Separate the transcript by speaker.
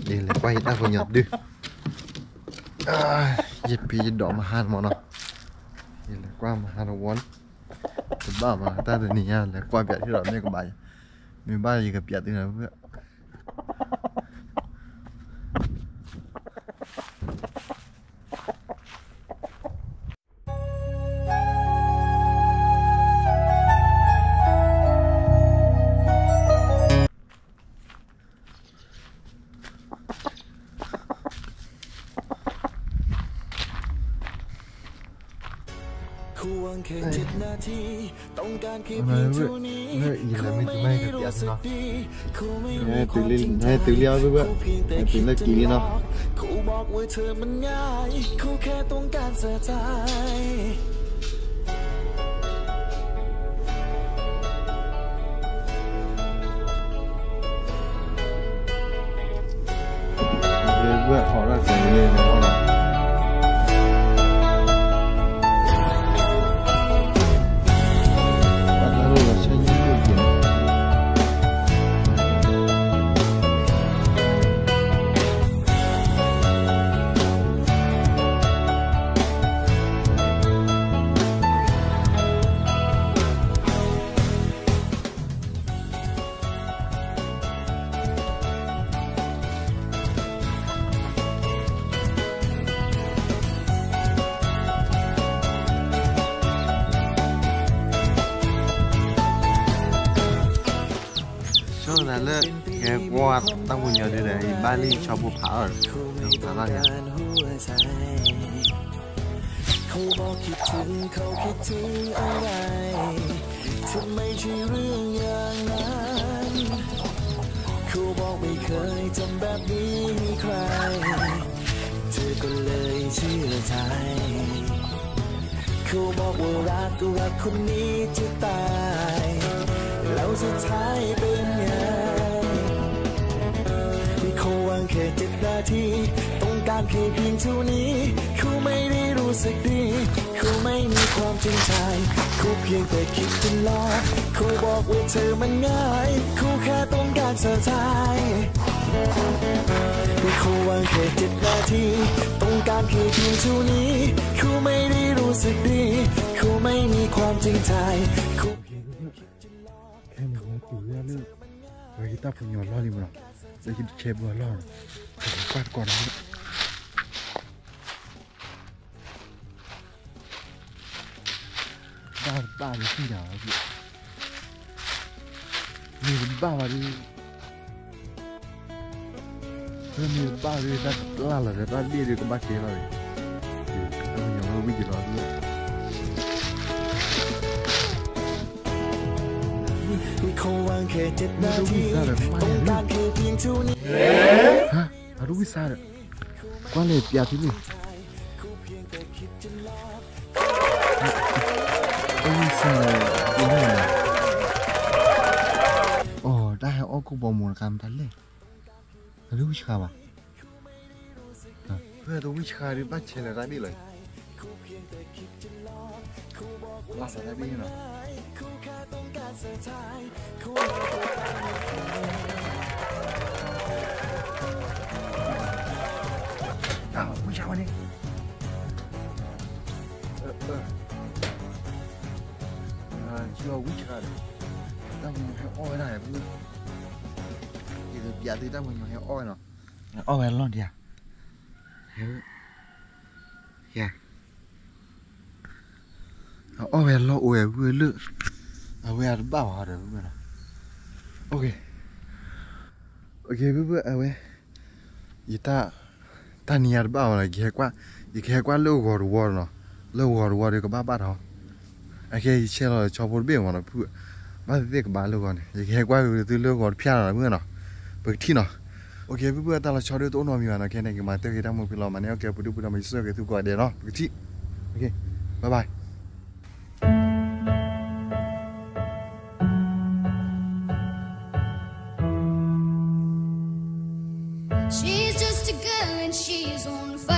Speaker 1: đi lại quay ta vào nhật đi dịp pi đỏ mà hàn món nào đi lại qua mà hàn quán tôi bảo mà ta từ nỉ lại qua biệt thì đỏ này của bài mình ba gì gặp biệt thì nào vậy từ liao với bạn từ là kỳ đi nào vợ họ là cái này nó là là cái qua tao muốn nhớ đây này Bali cho bộ phá ở phá là gìเขาบอกคิดถึงเขาคิดถึงอะไรถึงไม่ใช่เรื่องอย่างนั้นเขาบอกไม่เคยทำแบบนี้ให้ใครเธอก็เลยเชื่อใจเขาบอกว่ารักคนนี้จะตายแล้วสุดท้ายเป็นไงเขาวางแค่7 นาทีต้องการแค่เพียงเท่านี้เขาไม่ได้รู้สึกดีเขาไม่มีความจริงใจเขาเพียงแต่คิดจะหลอกเขาบอกว่าเธอมันง่ายเขาแค่ต้องการสะใจเขาวางแค่7 นาทีต้องการแค่เพียงเท่านี้เขาไม่ได้รู้สึกดีเขาไม่มีความจริงใจเขาเพียงแต่คิดจะหลอกแค่มันก็ตื่นแล้วเลยไว้กีตาร์ผมยอมรอดดิมั้งจะคิดเชฟบัวรอดผมกวาดก่อนนะบ้าเลยที่ไหนพี่มีบ้ามาดิเพื่อนมีบ้าเลยนั่นล่าเลยนั่นเรียกก็บ้าเกล้เลยต้องยังไม่วิ่งรอด้วยเขาวางแค่7 นาทีต้องการแค่เพียงเท่านี้ฮะรู้วิสาเลยกว่าเลยยาที่นี่วิสายังไงอ๋อได้ฮะอ๋อกูบอกหมดการทันเลยรู้วิชาป่ะเพื่อรู้วิชาหรือบ้าเชนอะไรไม่เลยลาสอะไรไม่เนาะอ้าววิชาวันนี้เชื่อวิชาเลยตั้งให้อ้อยได้เพื่อนอย่าตีตั้งมันให้อ้อยเนาะอ้อยร้อนเดียวเฮ้ยอ้อยร้อนโอ้ยเพื่อนเลือดเอาไว้บ้าหาเดี๋ยวเพื่อนโอเคเพื่อนเอาไว้ยีตาเนียร์บ้าอะไรแค่กว่าเลิกวอร์เนาะเลิกวอร์เดี๋ยวก็บ้าเหรอไอ้แค่เชื่อเราชอบพูดเบี้ยวเนาะเพื่อบ้าเด็กบ้าเลิกก่อนแค่กว่าตัวเลิกวอร์พิจารณาเพื่อนเนาะเปิดที่เนาะโอเคเพื่อนตาเราชอบด้วยตัวนอมีมาเนาะแค่ไหนก็มาเตะกันทั้งหมดพี่เรามาเนี่ยโอเคพูดมาเสื้อกันทุกคนเดี๋ยวเนาะเปิดที่โอเคบ๊ายบาย
Speaker 2: She's just a girl and she's on fire.